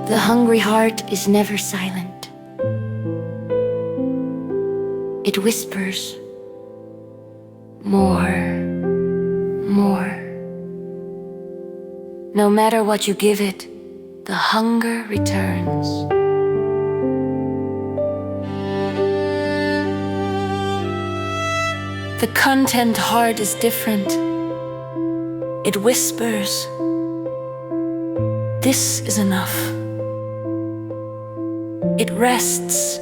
The hungry heart is never silent. It whispers, more, more. No matter what you give it, the hunger returns. The content heart is different. It whispers, this is enough. It rests,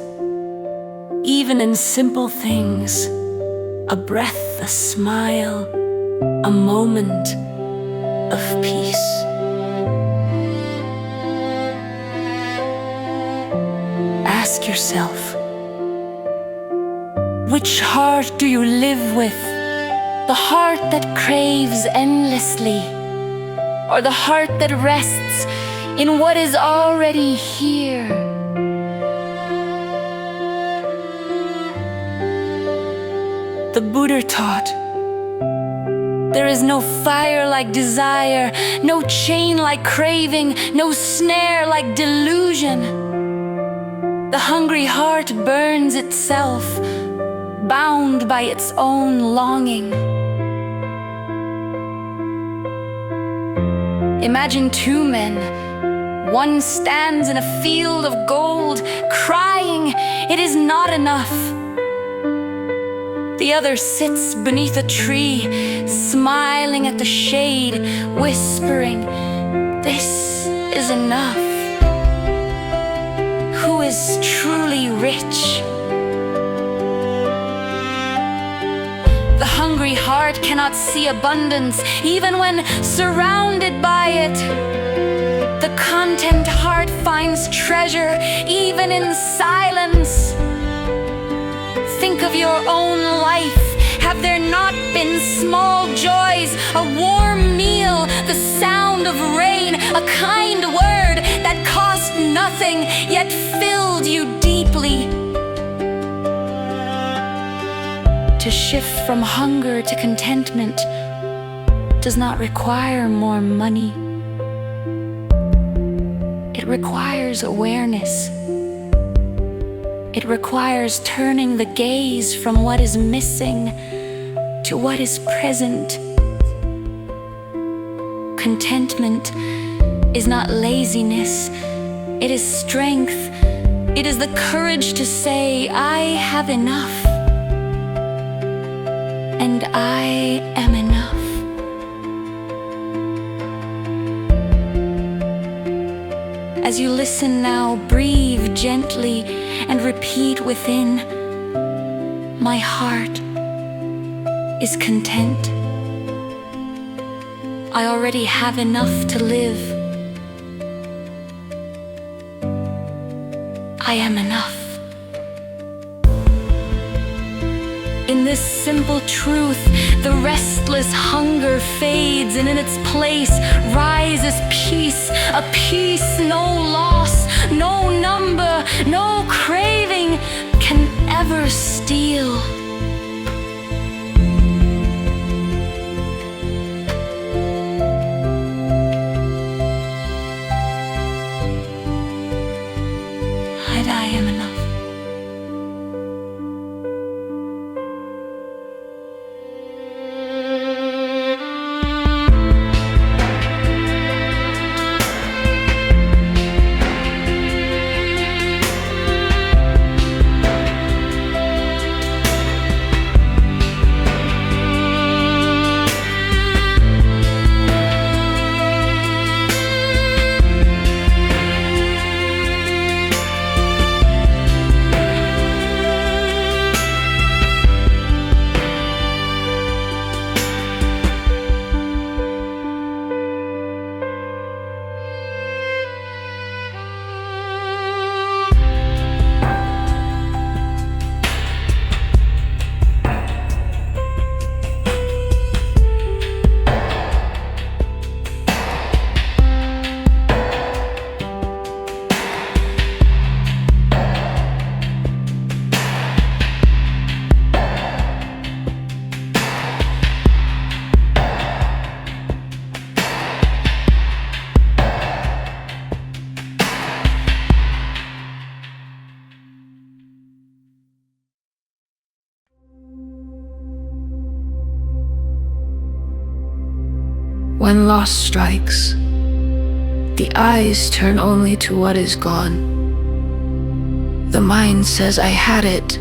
even in simple things, a breath, a smile, a moment of peace. Ask yourself, which heart do you live with? The heart that craves endlessly, or the heart that rests in what is already here? The Buddha taught, there is no fire like desire, no chain like craving, no snare like delusion. The hungry heart burns itself, bound by its own longing. Imagine two men. One stands in a field of gold, crying, it is not enough. The other sits beneath a tree, smiling at the shade, whispering, this is enough. Who is truly rich? The hungry heart cannot see abundance, even when surrounded by it. The content heart finds treasure, even in silence. Think of your own life. Have there not been small joys, a warm meal, the sound of rain, a kind word that cost nothing, yet filled you deeply? To shift from hunger to contentment does not require more money. It requires awareness. It requires turning the gaze from what is missing to what is present. Contentment is not laziness, it is strength. It is the courage to say, I have enough, and I am enough. As you listen now, breathe gently and repeat within, my heart is content. I already have enough to live. I am enough. In this simple truth, the restless hunger fades, and in its place rises peace, a peace no loss, no number, no craving can ever steal. And I am enough. When loss strikes, the eyes turn only to what is gone. The mind says, I had it,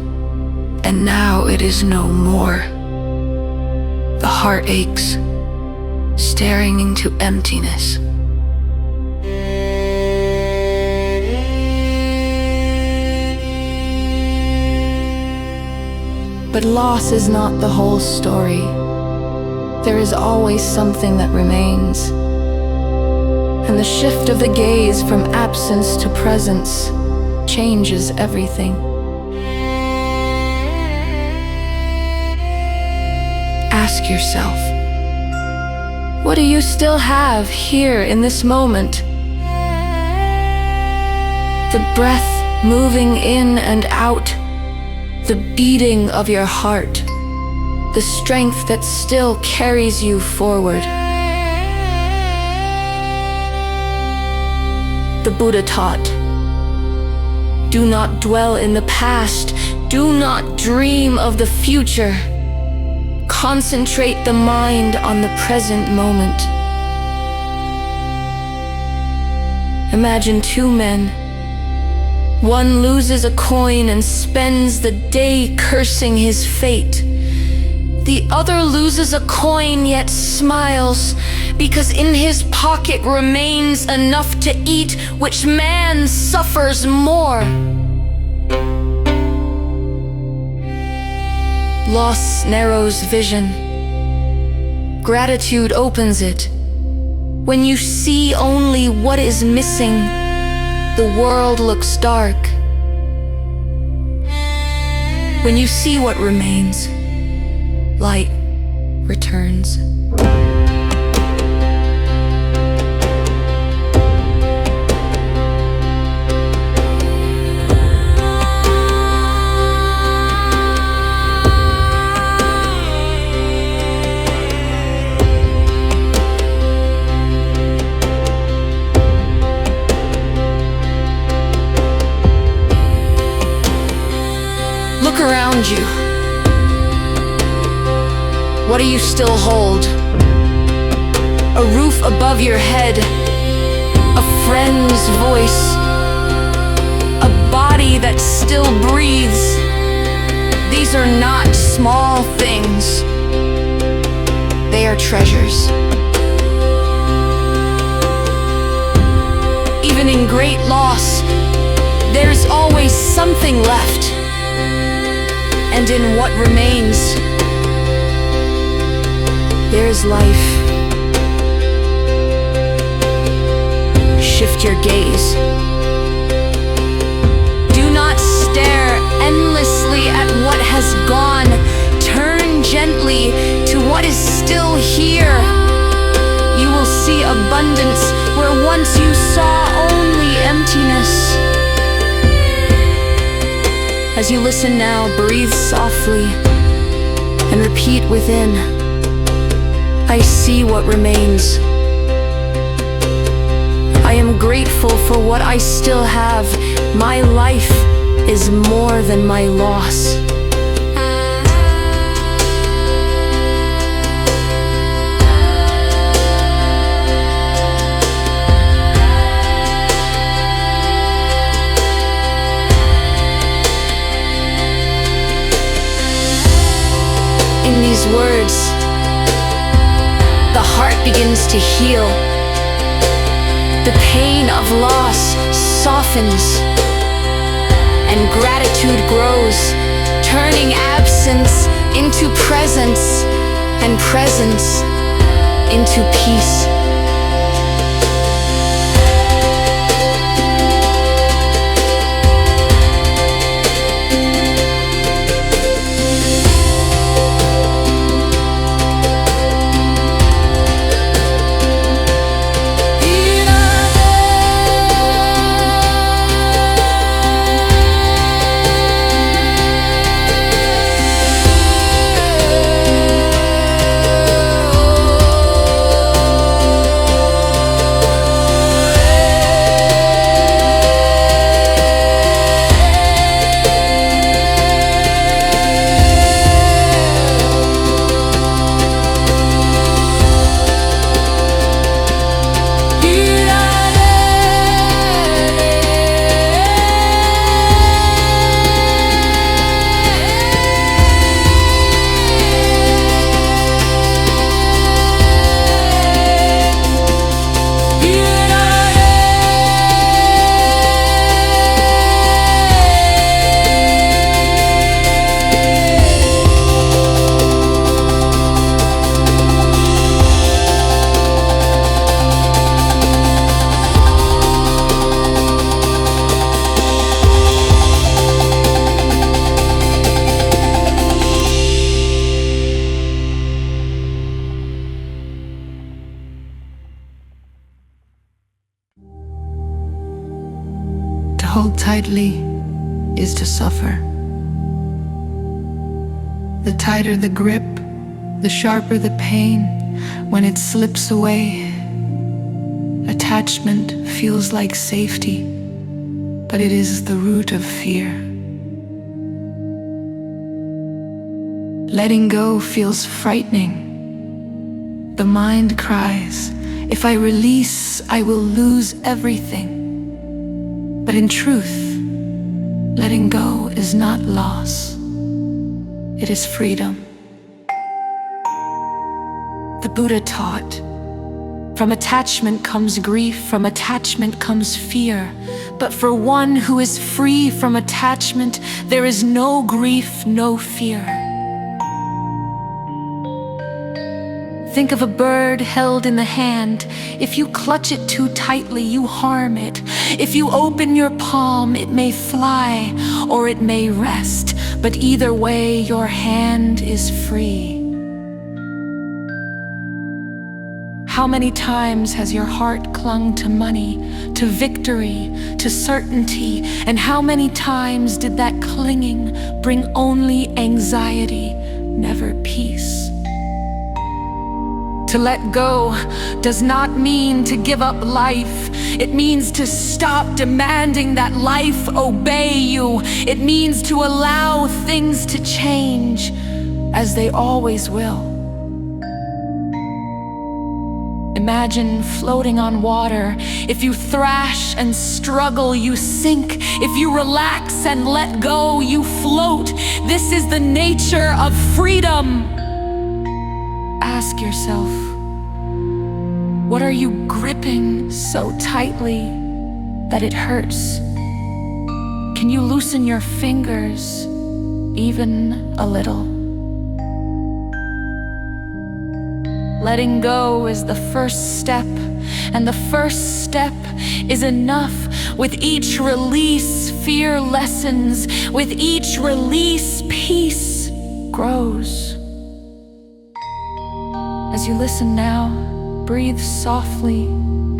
and now it is no more. The heart aches, staring into emptiness. But loss is not the whole story. There is always something that remains. And the shift of the gaze from absence to presence changes everything. Ask yourself, what do you still have here in this moment? The breath moving in and out, the beating of your heart, the strength that still carries you forward. The Buddha taught, do not dwell in the past, do not dream of the future. Concentrate the mind on the present moment. Imagine two men. One loses a coin and spends the day cursing his fate. The other loses a coin yet smiles, because in his pocket remains enough to eat, which man suffers more. Loss narrows vision. Gratitude opens it. When you see only what is missing, the world looks dark. When you see what remains, light returns. Look around you. What do you still hold? A roof above your head, a friend's voice, a body that still breathes. These are not small things. They are treasures. Even in great loss, there's always something left. And in what remains, there is life. Shift your gaze. Do not stare endlessly at what has gone. Turn gently to what is still here. You will see abundance where once you saw only emptiness. As you listen now, breathe softly and repeat within, I see what remains. I am grateful for what I still have. My life is more than my loss. In these words, the heart begins to heal. The pain of loss softens, and gratitude grows, turning absence into presence, and presence into peace. hold tightly is to suffer. The tighter the grip, the sharper the pain when it slips away. Attachment feels like safety, but it is the root of fear. Letting go feels frightening. The mind cries, if I release, I will lose everything. But in truth, letting go is not loss. It is freedom. The Buddha taught, from attachment comes grief, from attachment comes fear. But for one who is free from attachment, there is no grief, no fear. Think of a bird held in the hand. If you clutch it too tightly, you harm it. If you open your palm, it may fly or it may rest. But either way, your hand is free. How many times has your heart clung to money, to victory, to certainty? And how many times did that clinging bring only anxiety, never peace? To let go does not mean to give up life. It means to stop demanding that life obey you. It means to allow things to change, as they always will. Imagine floating on water. If you thrash and struggle, you sink. If you relax and let go, you float. This is the nature of freedom. Ask yourself, what are you gripping so tightly that it hurts? Can you loosen your fingers even a little? Letting go is the first step, and the first step is enough. With each release, fear lessens. With each release, peace grows. As you listen now, breathe softly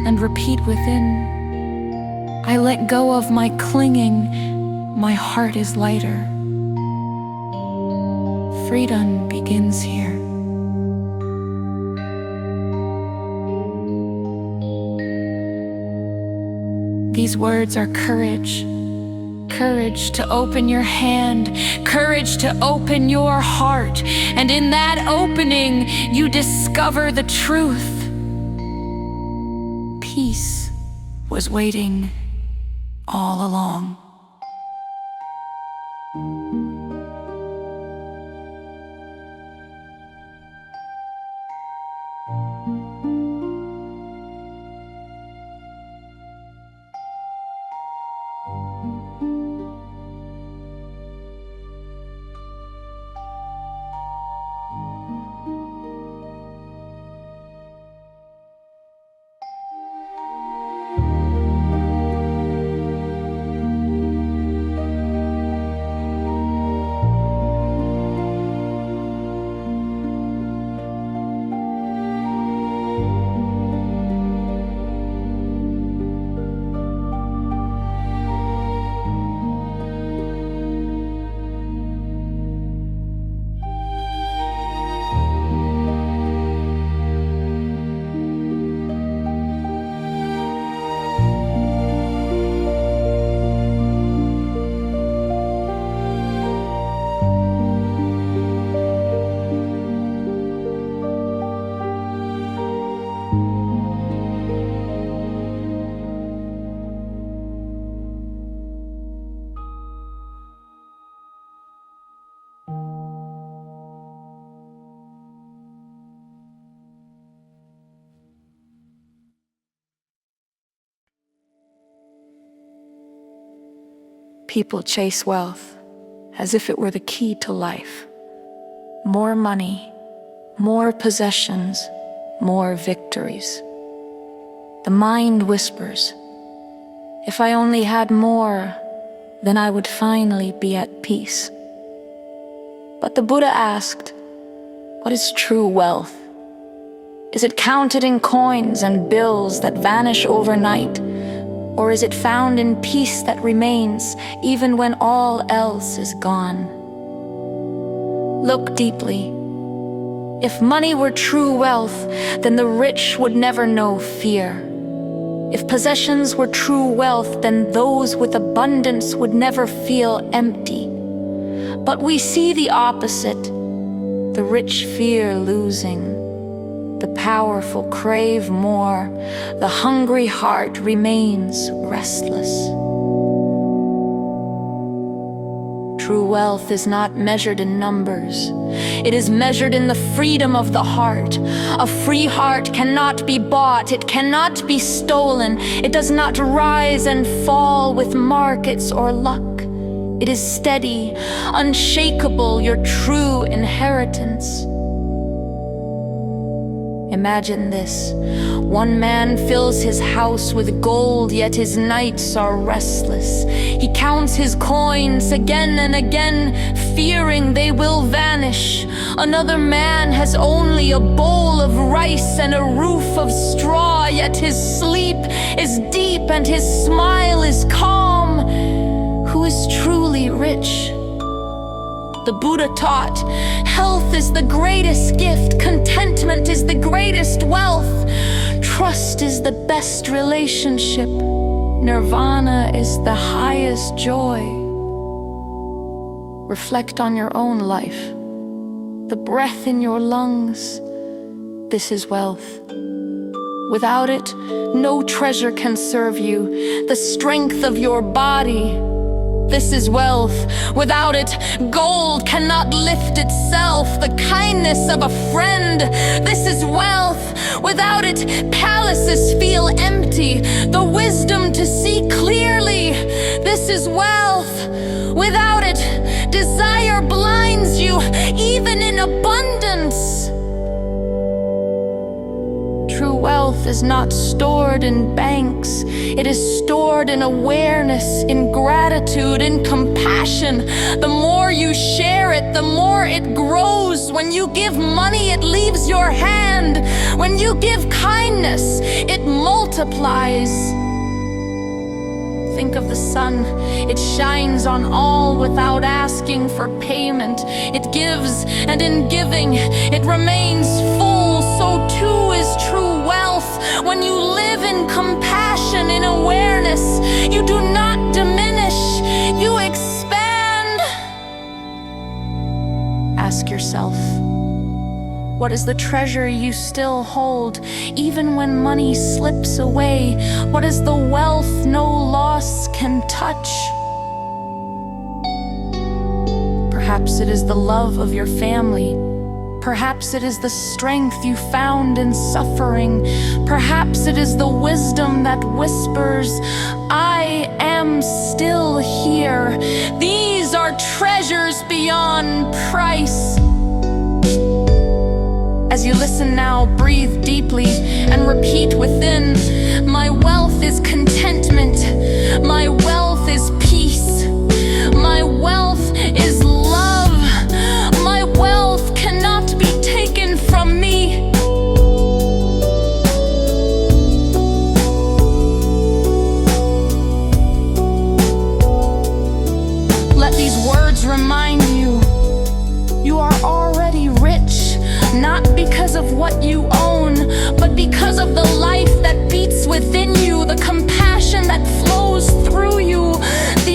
and repeat within, I let go of my clinging, my heart is lighter. Freedom begins here. These words are courage. Courage to open your hand, courage to open your heart, and in that opening, you discover the truth. Peace was waiting all along. People chase wealth as if it were the key to life. More money, more possessions, more victories. The mind whispers, if I only had more, then I would finally be at peace. But the Buddha asked, what is true wealth? Is it counted in coins and bills that vanish overnight? Or is it found in peace that remains even when all else is gone? Look deeply. If money were true wealth, then the rich would never know fear. If possessions were true wealth, then those with abundance would never feel empty. But we see the opposite. The rich fear losing. The powerful crave more. The hungry heart remains restless. True wealth is not measured in numbers. It is measured in the freedom of the heart. A free heart cannot be bought. It cannot be stolen. It does not rise and fall with markets or luck. It is steady, unshakable, your true inheritance. Imagine this. One man fills his house with gold, yet his nights are restless. He counts his coins again and again, fearing they will vanish. Another man has only a bowl of rice and a roof of straw, yet his sleep is deep and his smile is calm. Who is truly rich? The Buddha taught, health is the greatest gift, contentment is the greatest wealth, trust is the best relationship, nirvana is the highest joy. Reflect on your own life. The breath in your lungs, this is wealth. Without it, no treasure can serve you. The strength of your body, this is wealth. Without it, gold cannot lift itself. The kindness of a friend, this is wealth. Without it, palaces feel empty. The wisdom to see clearly, this is wealth. Without it, desire blinds you, even in abundance. True wealth is not stored in banks. It is stored in awareness, in gratitude, in compassion. The more you share it, the more it grows. When you give money, it leaves your hand. When you give kindness, it multiplies. Think of the sun. It shines on all without asking for payment. It gives, and in giving, it remains full. So too is true wealth. When you live in compassion, in awareness, you do not diminish, you expand. Ask yourself, what is the treasure you still hold, even when money slips away? What is the wealth no loss can touch? Perhaps it is the love of your family. Perhaps it is the strength you found in suffering. Perhaps it is the wisdom that whispers, I am still here. These are treasures beyond price. As you listen now, breathe deeply and repeat within, my wealth is contentment. My wealth is peace. My wealth is love. My wealth cannot be taken from me. Let these words remind you, you are already rich, not because of what you own, but because of the life that beats within you, the compassion that flows through you, the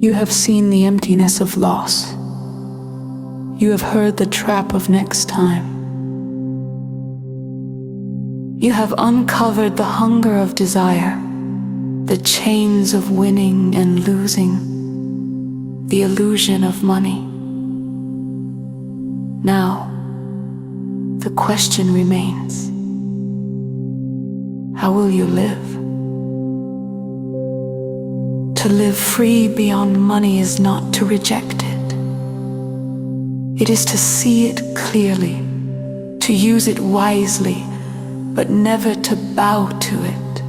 You have seen the emptiness of loss. You have heard the trap of next time. You have uncovered the hunger of desire, the chains of winning and losing, the illusion of money. Now, the question remains, how will you live? To live free beyond money is not to reject it. It is to see it clearly, to use it wisely, but never to bow to it.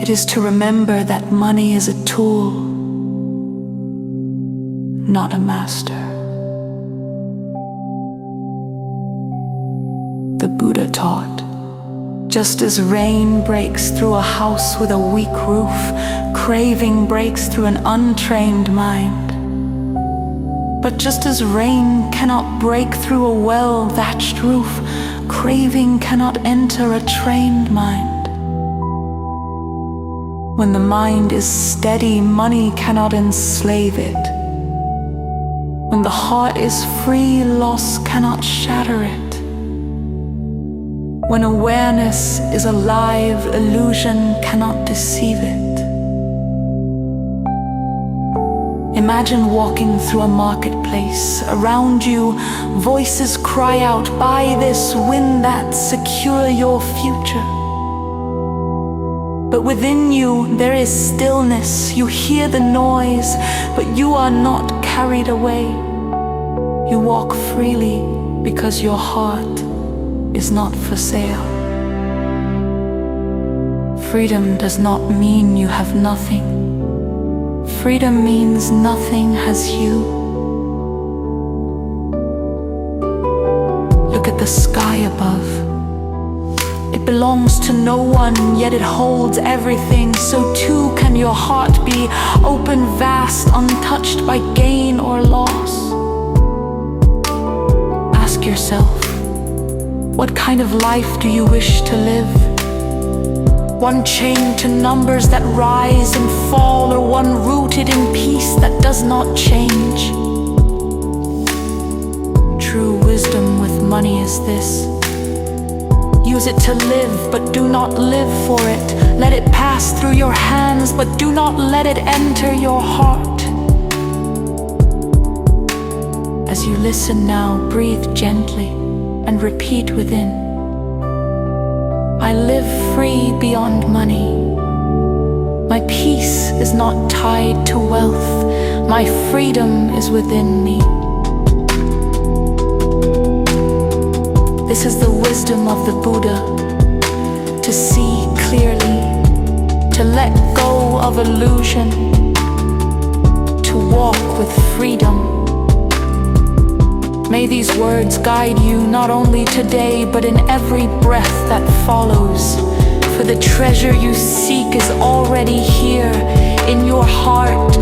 It is to remember that money is a tool, not a master. The Buddha taught, just as rain breaks through a house with a weak roof, craving breaks through an untrained mind. But just as rain cannot break through a well-thatched roof, craving cannot enter a trained mind. When the mind is steady, money cannot enslave it. When the heart is free, loss cannot shatter it. When awareness is alive, illusion cannot deceive it. Imagine walking through a marketplace. Around you, voices cry out, buy this, win that, secure your future. But within you, there is stillness. You hear the noise, but you are not carried away. You walk freely because your heart is not for sale. Freedom does not mean you have nothing. Freedom means nothing has you. Look at the sky above. It belongs to no one, yet it holds everything. So too can your heart be, open, vast, untouched by gain or loss. Ask yourself, what kind of life do you wish to live? One chained to numbers that rise and fall, or one rooted in peace that does not change? True wisdom with money is this: use it to live, but do not live for it. Let it pass through your hands, but do not let it enter your heart. As you listen now, breathe gently and repeat within, I live free beyond money. My peace is not tied to wealth. My freedom is within me. This is the wisdom of the Buddha: to see clearly, to let go of illusion, to walk with freedom. May these words guide you not only today, but in every breath that follows. For the treasure you seek is already here, in your heart,